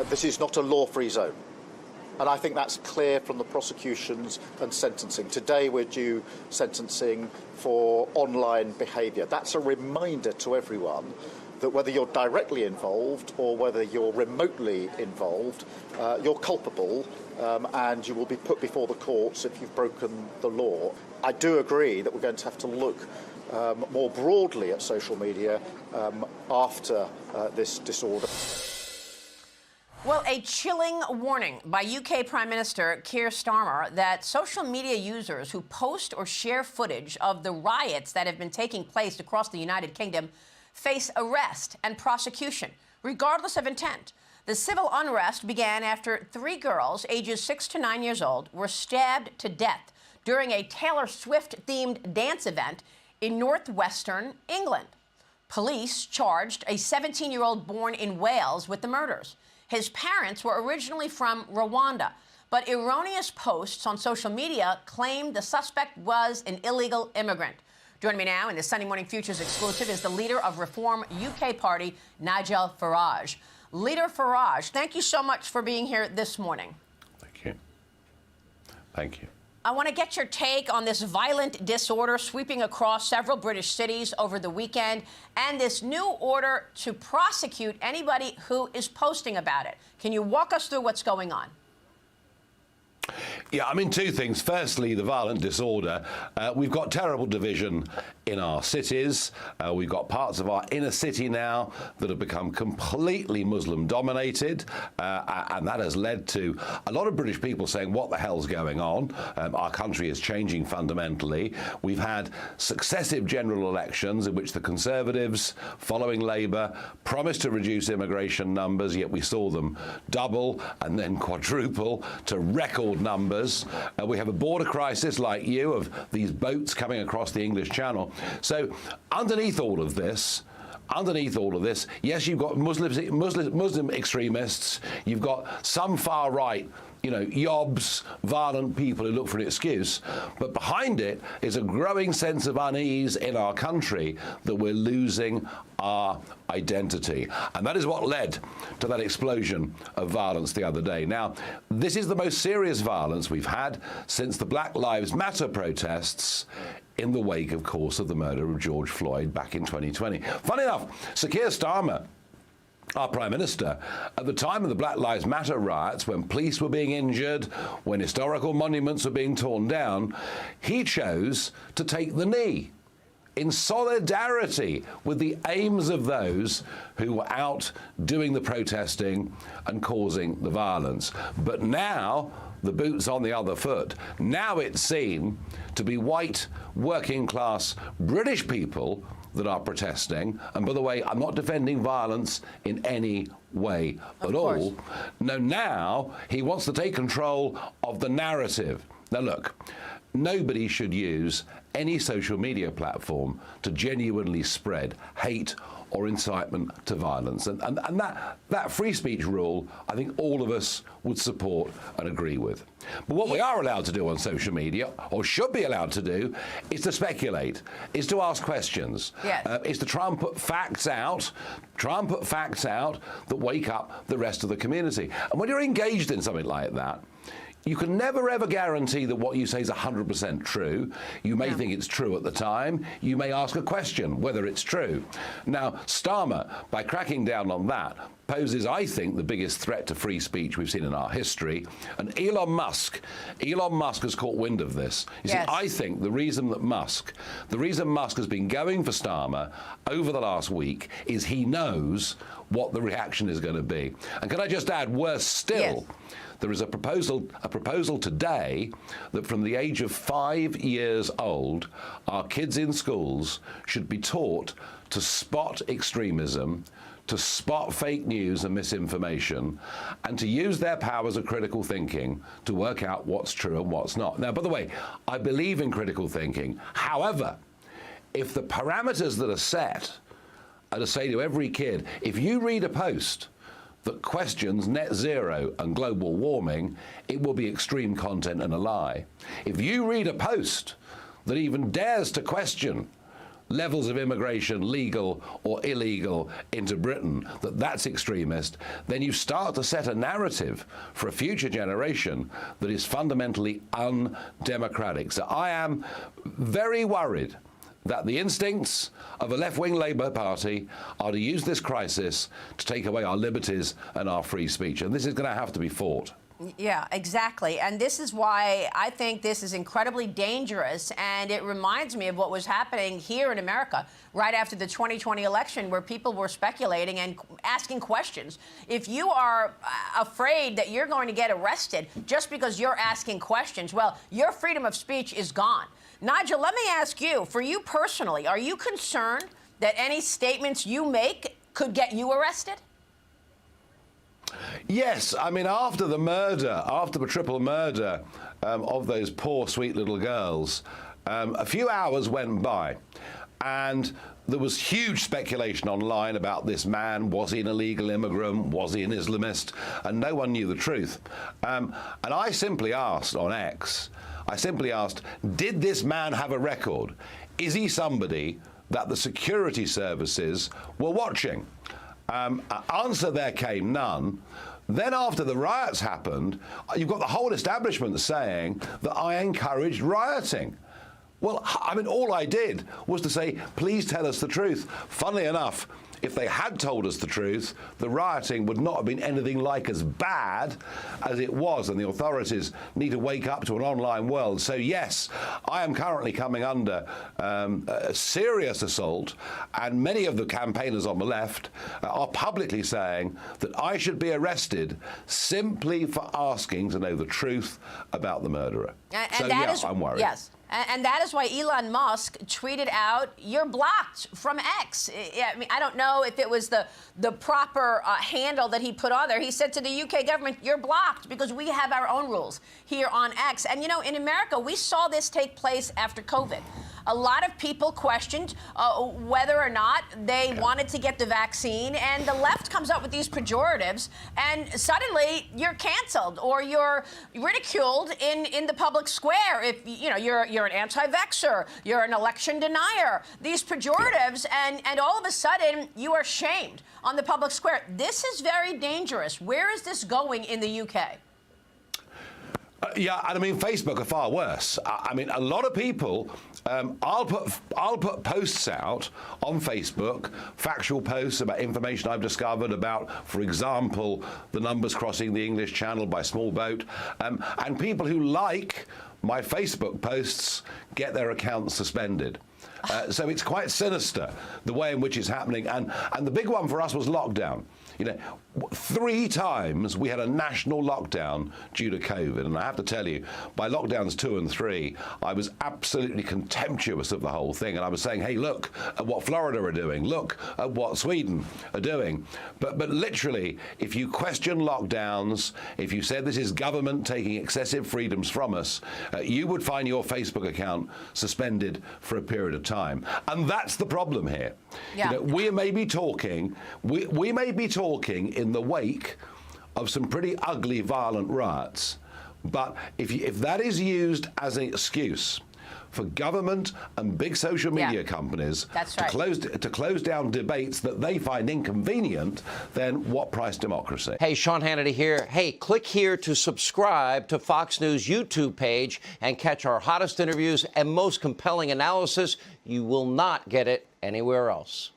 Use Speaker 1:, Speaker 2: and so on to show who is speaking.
Speaker 1: this is not a law-free zone. And I think that's clear from the prosecutions and sentencing. Today we're due sentencing for online behaviour. That's a reminder to everyone that whether you're directly involved or whether you're remotely involved, you're culpable and you will be put before the courts if you've broken the law. I do agree that we're going to have to look more broadly at social media after this disorder.
Speaker 2: Well, a chilling warning by UK Prime Minister Keir Starmer that social media users who post or share footage of the riots that have been taking place across the United Kingdom face arrest and prosecution, regardless of intent. The civil unrest began after 3 girls, ages 6 to 9 years old, were stabbed to death during a Taylor Swift-themed dance event in northwestern England. Police charged a 17-year-old born in Wales with the murders. His parents were originally from Rwanda, but erroneous posts on social media claimed the suspect was an illegal immigrant. Joining me now in the Sunday Morning Futures exclusive is the leader of Reform UK Party, Nigel Farage. Leader Farage, thank you so much for being here this morning.
Speaker 3: Thank you. Thank you.
Speaker 2: I want to get your take on this violent disorder sweeping across several British cities over the weekend and this new order to prosecute anybody who is posting about it. Can you walk us through what's going on?
Speaker 3: Yeah, I mean, 2 things. Firstly, the violent disorder. We've got terrible division in our cities. We've got parts of our inner city now that have become completely Muslim-dominated, and that has led to a lot of British people saying, what the hell's going on? Our country is changing fundamentally. We've had successive general elections in which the Conservatives, following Labour, promised to reduce immigration numbers, yet we saw them double and then quadruple to record numbers. We have a border crisis like you of these boats coming across the English Channel. So underneath all of this, yes, you've got Muslim extremists, you've got some far right, yobs, violent people who look for an excuse. But behind it is a growing sense of unease in our country that we're losing our identity. And that is what led to that explosion of violence the other day. Now, this is the most serious violence we've had since the Black Lives Matter protests in the wake, of course, of the murder of George Floyd back in 2020. Funny enough, Sir Keir Starmer, our Prime Minister, at the time of the Black Lives Matter riots, when police were being injured, when historical monuments were being torn down, he chose to take the knee in solidarity with the aims of those who were out doing the protesting and causing the violence. But now the boot's on the other foot. Now it's seen to be white, working-class British people that are protesting. And by the way, I'm not defending violence in any way at all. No, now he wants to take control of the narrative. Now look, nobody should use any social media platform to genuinely spread hate or incitement to violence. And that free speech rule, I think all of us would support and agree with. But what we are allowed to do on social media, or should be allowed to do, is to speculate, is to ask questions, is to try and put facts out, that wake up the rest of the community. And when you're engaged in something like that, you can never, ever guarantee that what you say is 100% true. You may think it's true at the time. You may ask a question whether it's true. Now, Starmer, by cracking down on that, poses, I think, the biggest threat to free speech we've seen in our history. And Elon Musk has caught wind of this. You see, I think the reason Musk has been going for Starmer over the last week is he knows what the reaction is going to be. And can I just add, worse still, there is a proposal today that from the age of 5 years old, our kids in schools should be taught to spot extremism, to spot fake news and misinformation, and to use their powers of critical thinking to work out what's true and what's not. Now, by the way, I believe in critical thinking. However, if the parameters that are set are to say to every kid, if you read a post that questions net zero and global warming, it will be extreme content and a lie. If you read a post that even dares to question levels of immigration, legal or illegal, into Britain, that's extremist, then you start to set a narrative for a future generation that is fundamentally undemocratic. So I am very worried that the instincts of a left-wing Labour Party are to use this crisis to take away our liberties and our free speech. And this is going to have to be fought.
Speaker 2: Yeah, exactly. And this is why I think this is incredibly dangerous. And it reminds me of what was happening here in America right after the 2020 election, where people were speculating and asking questions. If you are afraid that you're going to get arrested just because you're asking questions, well, your freedom of speech is gone. Nigel, let me ask you, for you personally, are you concerned that any statements you make could get you arrested?
Speaker 3: Yes, I mean, after the triple murder of those poor, sweet little girls, a few hours went by, and there was huge speculation online about this man. Was he an illegal immigrant? Was he an Islamist? And no one knew the truth. And I simply asked on X, did this man have a record? Is he somebody that the security services were watching? Answer there came none. Then after the riots happened, you've got the whole establishment saying that I encouraged rioting. Well, I mean, all I did was to say, please tell us the truth. Funnily enough, if they had told us the truth, the rioting would not have been anything like as bad as it was, and the authorities need to wake up to an online world. So yes, I am currently coming under a serious assault, and many of the campaigners on the left are publicly saying that I should be arrested simply for asking to know the truth about the murderer. I'm worried.
Speaker 2: Yes. And that is why Elon Musk tweeted out, "You're blocked from X." I mean, I don't know if it was the proper handle that he put on there. He said to the UK government, "You're blocked because we have our own rules here on X." And, you know, in America, we saw this take place after COVID. A lot of people questioned whether or not they wanted to get the vaccine, and the left comes up with these pejoratives, and suddenly you're canceled or you're ridiculed in the public square. If you know you're an anti-vaxxer, you're an election denier. These pejoratives, and all of a sudden you are shamed on the public square. This is very dangerous. Where is this going in the UK?
Speaker 3: Yeah, and I mean, Facebook are far worse. I mean, a lot of people, I'll put posts out on Facebook, factual posts about information I've discovered about, for example, the numbers crossing the English Channel by small boat, and people who like my Facebook posts get their accounts suspended. So it's quite sinister, the way in which it's happening. And the big one for us was lockdown. You know, 3 times we had a national lockdown due to COVID. And I have to tell you, by lockdowns 2 and 3, I was absolutely contemptuous of the whole thing. And I was saying, hey, look at what Florida are doing. Look at what Sweden are doing. But literally, if you question lockdowns, if you said this is government taking excessive freedoms from us, you would find your Facebook account suspended for a period of time. And that's the problem here. Yeah. You know, we may be talking in the wake of some pretty ugly, violent riots. But if that is used as an excuse for government and big social media companies to close down debates that they find inconvenient, then what price democracy?
Speaker 4: Hey, Sean Hannity here. Hey, click here to subscribe to Fox News YouTube page and catch our hottest interviews and most compelling analysis. You will not get it anywhere else.